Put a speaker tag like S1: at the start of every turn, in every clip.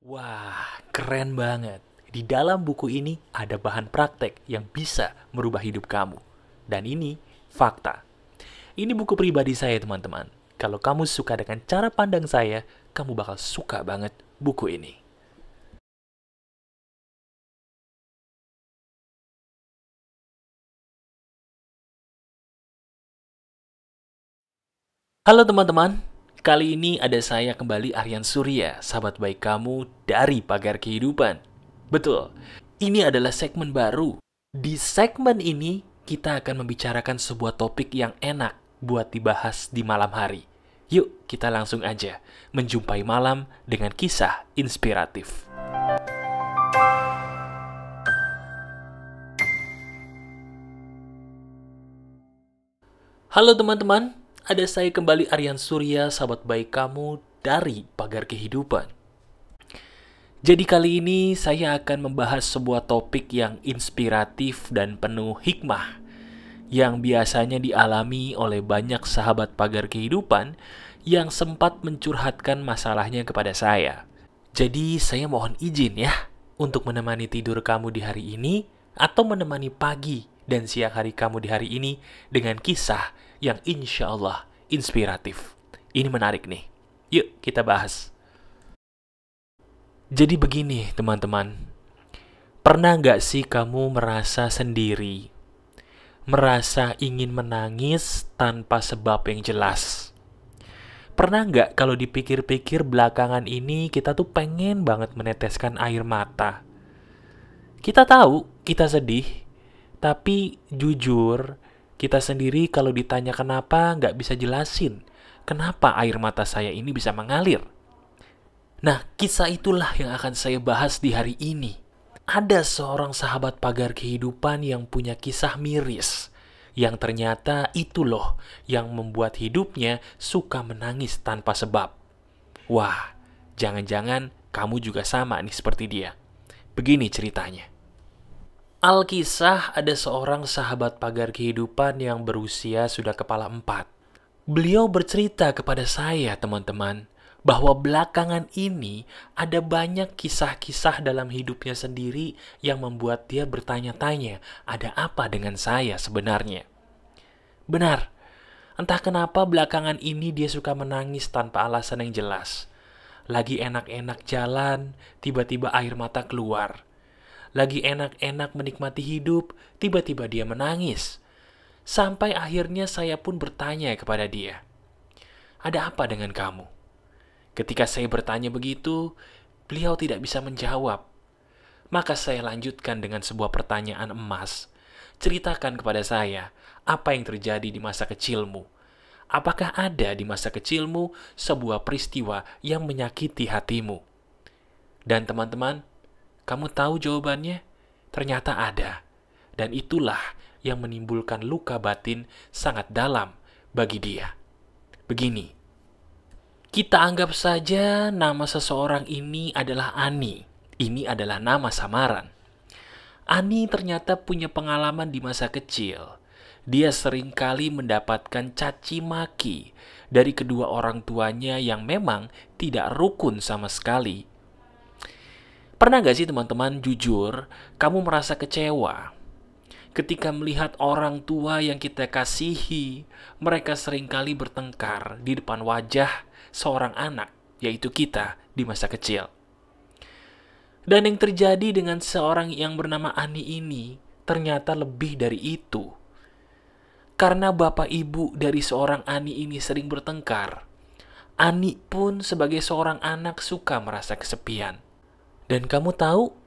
S1: Wah, keren banget. Di dalam buku ini ada bahan praktek yang bisa merubah hidup kamu. Dan ini fakta. Ini buku pribadi saya, teman-teman. Kalau kamu suka dengan cara pandang saya, kamu bakal suka banget buku ini. Halo teman-teman, kali ini ada saya kembali Aryan Surya, sahabat baik kamu dari Pagar Kehidupan. Betul, ini adalah segmen baru. Di segmen ini, kita akan membicarakan sebuah topik yang enak buat dibahas di malam hari. Yuk, kita langsung aja menjumpai malam dengan kisah inspiratif. Halo teman-teman, ada saya kembali Aryan Surya, sahabat baik kamu dari Pagar Kehidupan. Jadi kali ini saya akan membahas sebuah topik yang inspiratif dan penuh hikmah yang biasanya dialami oleh banyak sahabat Pagar Kehidupan yang sempat mencurhatkan masalahnya kepada saya. Jadi saya mohon izin ya untuk menemani tidur kamu di hari ini atau menemani pagi dan siang hari kamu di hari ini dengan kisah yang insya Allah inspiratif. Ini menarik nih. Yuk kita bahas. Jadi begini teman-teman, pernah nggak sih kamu merasa sendiri? Merasa ingin menangis tanpa sebab yang jelas? Pernah nggak kalau dipikir-pikir belakangan ini kita tuh pengen banget meneteskan air mata? Kita tahu kita sedih, tapi jujur kita sendiri kalau ditanya kenapa nggak bisa jelasin kenapa air mata saya ini bisa mengalir. Nah, kisah itulah yang akan saya bahas di hari ini. Ada seorang sahabat Pagar Kehidupan yang punya kisah miris, yang ternyata itu loh yang membuat hidupnya suka menangis tanpa sebab. Wah, jangan-jangan kamu juga sama nih seperti dia. Begini ceritanya. Alkisah ada seorang sahabat Pagar Kehidupan yang berusia sudah kepala 4. Beliau bercerita kepada saya, teman-teman, bahwa belakangan ini ada banyak kisah-kisah dalam hidupnya sendiri yang membuat dia bertanya-tanya, ada apa dengan saya sebenarnya? Benar, entah kenapa belakangan ini dia suka menangis tanpa alasan yang jelas. Lagi enak-enak jalan, tiba-tiba air mata keluar. Lagi enak-enak menikmati hidup, tiba-tiba dia menangis. Sampai akhirnya saya pun bertanya kepada dia, ada apa dengan kamu? Ketika saya bertanya begitu, beliau tidak bisa menjawab. Maka saya lanjutkan dengan sebuah pertanyaan emas. Ceritakan kepada saya, apa yang terjadi di masa kecilmu? Apakah ada di masa kecilmu sebuah peristiwa yang menyakiti hatimu? Dan teman-teman, kamu tahu jawabannya? Ternyata ada. Dan itulah yang menimbulkan luka batin sangat dalam bagi dia. Begini, kita anggap saja nama seseorang ini adalah Ani. Ini adalah nama samaran. Ani ternyata punya pengalaman di masa kecil. Dia seringkali mendapatkan caci maki dari kedua orang tuanya yang memang tidak rukun sama sekali. Pernah gak sih teman-teman jujur, kamu merasa kecewa ketika melihat orang tua yang kita kasihi, mereka seringkali bertengkar di depan wajah seorang anak, yaitu kita di masa kecil. Dan yang terjadi dengan seorang yang bernama Ani ini ternyata lebih dari itu. Karena bapak ibu dari seorang Ani ini sering bertengkar, Ani pun sebagai seorang anak suka merasa kesepian. Dan kamu tahu,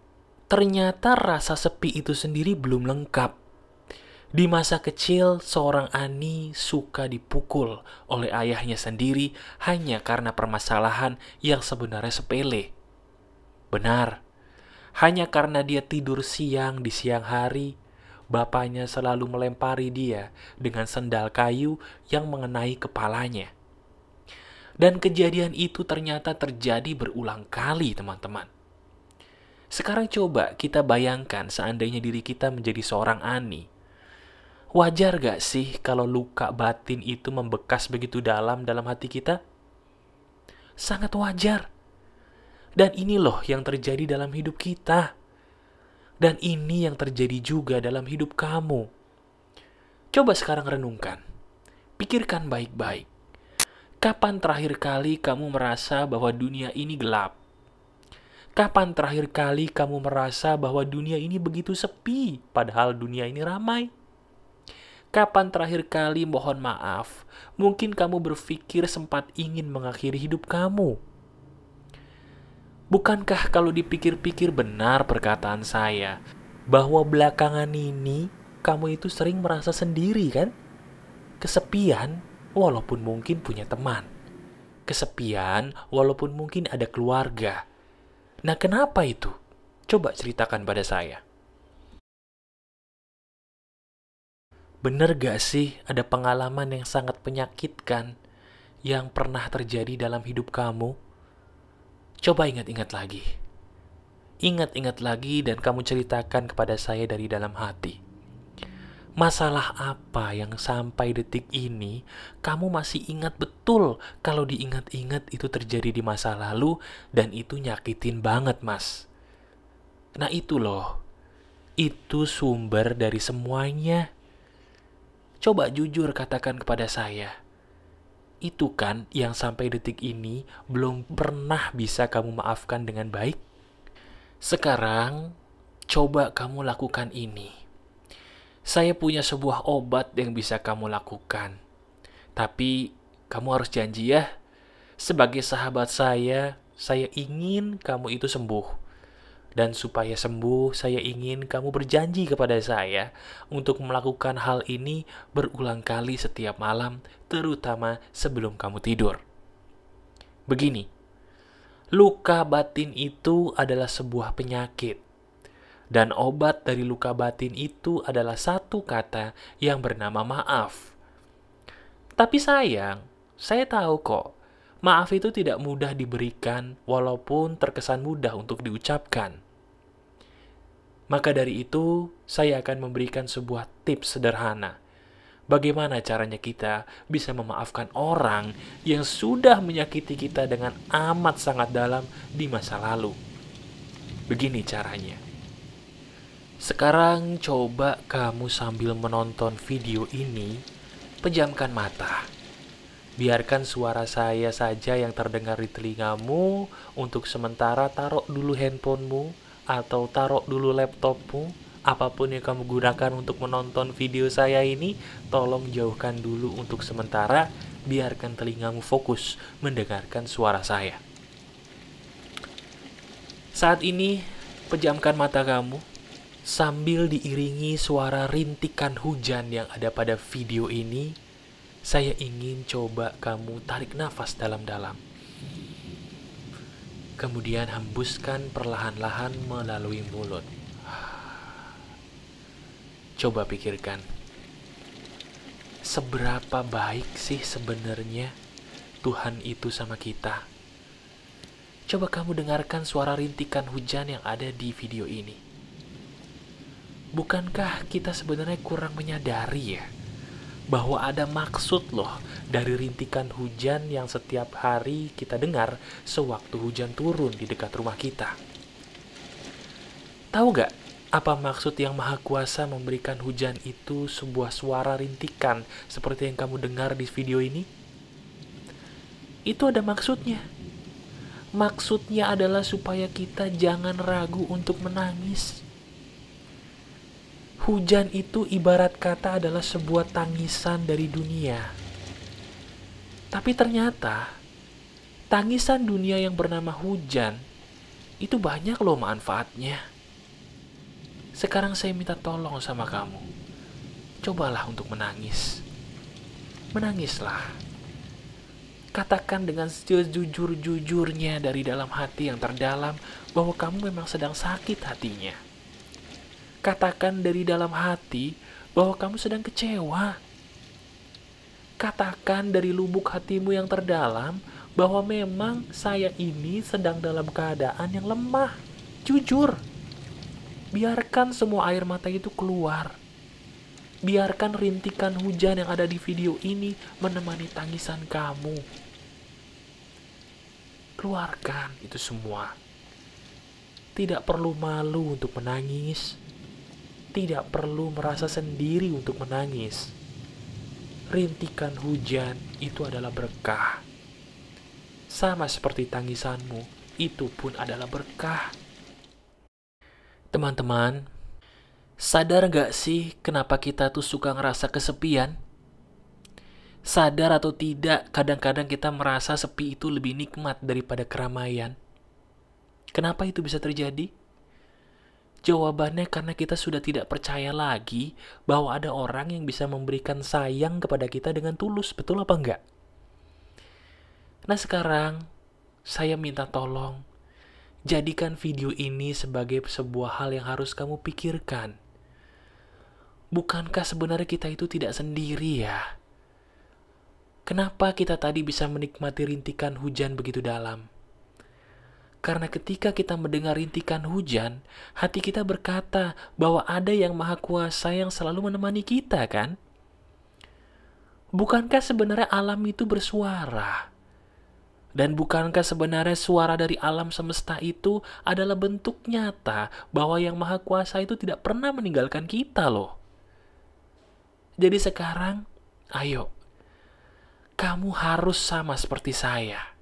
S1: ternyata rasa sepi itu sendiri belum lengkap. Di masa kecil, seorang Ani suka dipukul oleh ayahnya sendiri hanya karena permasalahan yang sebenarnya sepele. Benar, hanya karena dia tidur siang di siang hari, bapaknya selalu melempari dia dengan sendal kayu yang mengenai kepalanya. Dan kejadian itu ternyata terjadi berulang kali, teman-teman. Sekarang coba kita bayangkan seandainya diri kita menjadi seorang Ani. Wajar gak sih kalau luka batin itu membekas begitu dalam hati kita? Sangat wajar. Dan ini loh yang terjadi dalam hidup kita. Dan ini yang terjadi juga dalam hidup kamu. Coba sekarang renungkan. Pikirkan baik-baik. Kapan terakhir kali kamu merasa bahwa dunia ini gelap? Kapan terakhir kali kamu merasa bahwa dunia ini begitu sepi, padahal dunia ini ramai? Kapan terakhir kali, mohon maaf, mungkin kamu berpikir sempat ingin mengakhiri hidup kamu? Bukankah kalau dipikir-pikir benar perkataan saya, bahwa belakangan ini kamu itu sering merasa sendiri kan? Kesepian, walaupun mungkin punya teman. Kesepian, walaupun mungkin ada keluarga. Nah, kenapa itu? Coba ceritakan pada saya. Bener gak sih ada pengalaman yang sangat menyakitkan yang pernah terjadi dalam hidup kamu? Coba ingat-ingat lagi. Ingat-ingat lagi dan kamu ceritakan kepada saya dari dalam hati. Masalah apa yang sampai detik ini kamu masih ingat betul kalau diingat-ingat itu terjadi di masa lalu dan itu nyakitin banget, Mas. Nah itu loh, itu sumber dari semuanya. Coba jujur katakan kepada saya. Itu kan yang sampai detik ini belum pernah bisa kamu maafkan dengan baik. Sekarang, coba kamu lakukan ini. Saya punya sebuah obat yang bisa kamu lakukan. Tapi, kamu harus janji ya. Sebagai sahabat saya ingin kamu itu sembuh. Dan supaya sembuh, saya ingin kamu berjanji kepada saya untuk melakukan hal ini berulang kali setiap malam, terutama sebelum kamu tidur. Begini, luka batin itu adalah sebuah penyakit. Dan obat dari luka batin itu adalah satu kata yang bernama maaf. Tapi sayang, saya tahu kok, maaf itu tidak mudah diberikan walaupun terkesan mudah untuk diucapkan. Maka dari itu, saya akan memberikan sebuah tips sederhana. Bagaimana caranya kita bisa memaafkan orang yang sudah menyakiti kita dengan amat sangat dalam di masa lalu. Begini caranya. Sekarang coba kamu sambil menonton video ini, pejamkan mata. Biarkan suara saya saja yang terdengar di telingamu. Untuk sementara taruh dulu handphonemu atau taruh dulu laptopmu. Apapun yang kamu gunakan untuk menonton video saya ini, tolong jauhkan dulu untuk sementara. Biarkan telingamu fokus mendengarkan suara saya. Saat ini, pejamkan mata kamu. Sambil diiringi suara rintikan hujan yang ada pada video ini, saya ingin coba kamu tarik nafas dalam-dalam. Kemudian hembuskan perlahan-lahan melalui mulut. Coba pikirkan, seberapa baik sih sebenarnya Tuhan itu sama kita? Coba kamu dengarkan suara rintikan hujan yang ada di video ini. Bukankah kita sebenarnya kurang menyadari ya, bahwa ada maksud loh dari rintikan hujan yang setiap hari kita dengar sewaktu hujan turun di dekat rumah kita? Tahu gak apa maksud yang Maha Kuasa memberikan hujan itu sebuah suara rintikan seperti yang kamu dengar di video ini? Itu ada maksudnya. Maksudnya adalah supaya kita jangan ragu untuk menangis. Hujan itu ibarat kata adalah sebuah tangisan dari dunia. Tapi ternyata, tangisan dunia yang bernama hujan, itu banyak loh manfaatnya. Sekarang saya minta tolong sama kamu. Cobalah untuk menangis. Menangislah. Katakan dengan sejujur-jujurnya dari dalam hati yang terdalam bahwa kamu memang sedang sakit hatinya. Katakan dari dalam hati bahwa kamu sedang kecewa. Katakan dari lubuk hatimu yang terdalam bahwa memang saya ini sedang dalam keadaan yang lemah. Jujur. Biarkan semua air mata itu keluar. Biarkan rintikan hujan yang ada di video ini menemani tangisan kamu. Keluarkan itu semua. Tidak perlu malu untuk menangis. Tidak perlu merasa sendiri untuk menangis. Rintikan hujan itu adalah berkah. Sama seperti tangisanmu, itu pun adalah berkah. Teman-teman, sadar gak sih kenapa kita tuh suka ngerasa kesepian? Sadar atau tidak, kadang-kadang kita merasa sepi itu lebih nikmat daripada keramaian. Kenapa itu bisa terjadi? Jawabannya karena kita sudah tidak percaya lagi bahwa ada orang yang bisa memberikan sayang kepada kita dengan tulus, betul apa enggak? Nah sekarang, saya minta tolong, jadikan video ini sebagai sebuah hal yang harus kamu pikirkan. Bukankah sebenarnya kita itu tidak sendiri ya? Kenapa kita tadi bisa menikmati rintikan hujan begitu dalam? Karena ketika kita mendengar rintikan hujan, hati kita berkata bahwa ada yang maha kuasa yang selalu menemani kita, kan? Bukankah sebenarnya alam itu bersuara? Dan bukankah sebenarnya suara dari alam semesta itu adalah bentuk nyata bahwa yang maha kuasa itu tidak pernah meninggalkan kita loh? Jadi sekarang, ayo, kamu harus sama seperti saya.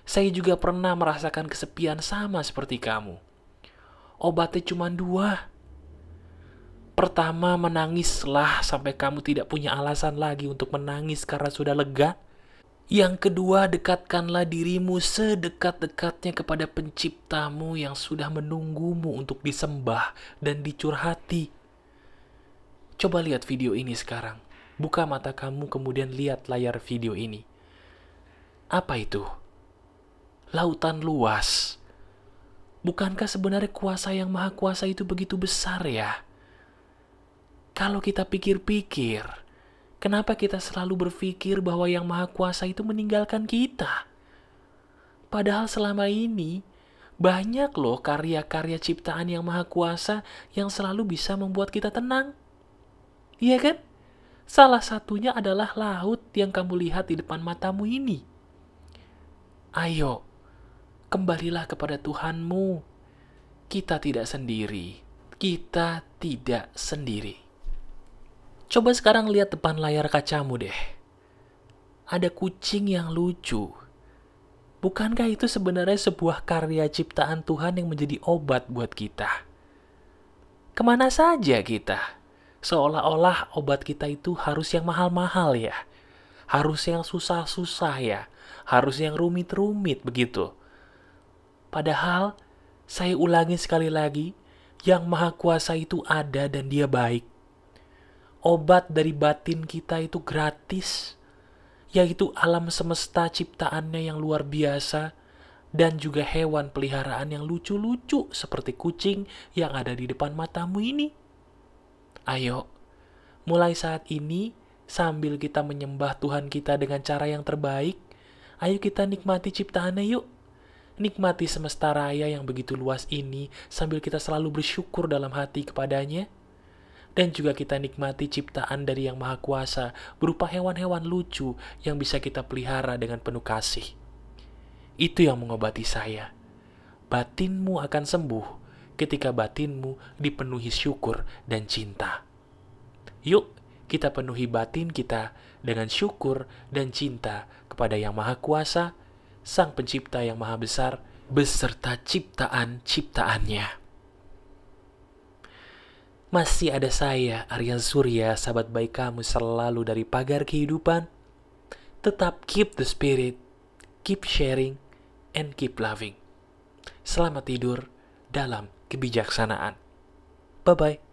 S1: Saya juga pernah merasakan kesepian sama seperti kamu. Obatnya cuma 2. Pertama, menangislah sampai kamu tidak punya alasan lagi untuk menangis karena sudah lega. Yang kedua, dekatkanlah dirimu sedekat-dekatnya kepada penciptamu yang sudah menunggumu untuk disembah dan dicurhati. Coba lihat video ini sekarang. Buka mata kamu kemudian lihat layar video ini. Apa itu? Lautan luas. Bukankah sebenarnya kuasa yang maha kuasa itu begitu besar ya? Kalau kita pikir-pikir, kenapa kita selalu berpikir bahwa yang maha kuasa itu meninggalkan kita? Padahal selama ini, banyak loh karya-karya ciptaan yang maha kuasa yang selalu bisa membuat kita tenang. Iya kan? Salah satunya adalah laut yang kamu lihat di depan matamu ini. Ayo, kembalilah kepada Tuhanmu. Kita tidak sendiri. Kita tidak sendiri. Coba sekarang lihat depan layar kacamu deh. Ada kucing yang lucu. Bukankah itu sebenarnya sebuah karya ciptaan Tuhan yang menjadi obat buat kita? Kemana saja kita? Seolah-olah obat kita itu harus yang mahal-mahal ya. Harus yang susah-susah ya. Harus yang rumit-rumit begitu. Padahal, saya ulangi sekali lagi, yang maha kuasa itu ada dan dia baik. Obat dari batin kita itu gratis, yaitu alam semesta ciptaannya yang luar biasa, dan juga hewan peliharaan yang lucu-lucu seperti kucing yang ada di depan matamu ini. Ayo, mulai saat ini, sambil kita menyembah Tuhan kita dengan cara yang terbaik, ayo kita nikmati ciptaannya yuk. Nikmati semesta raya yang begitu luas ini sambil kita selalu bersyukur dalam hati kepadanya. Dan juga kita nikmati ciptaan dari Yang Maha Kuasa berupa hewan-hewan lucu yang bisa kita pelihara dengan penuh kasih. Itu yang mengobati saya. Batinmu akan sembuh ketika batinmu dipenuhi syukur dan cinta. Yuk, kita penuhi batin kita dengan syukur dan cinta kepada Yang Maha Kuasa, Sang Pencipta yang Maha Besar, beserta ciptaan-ciptaannya. Masih ada saya, Arya Surya, sahabat baik kamu selalu dari Pagar Kehidupan. Tetap keep the spirit, keep sharing, and keep loving. Selamat tidur dalam kebijaksanaan. Bye-bye.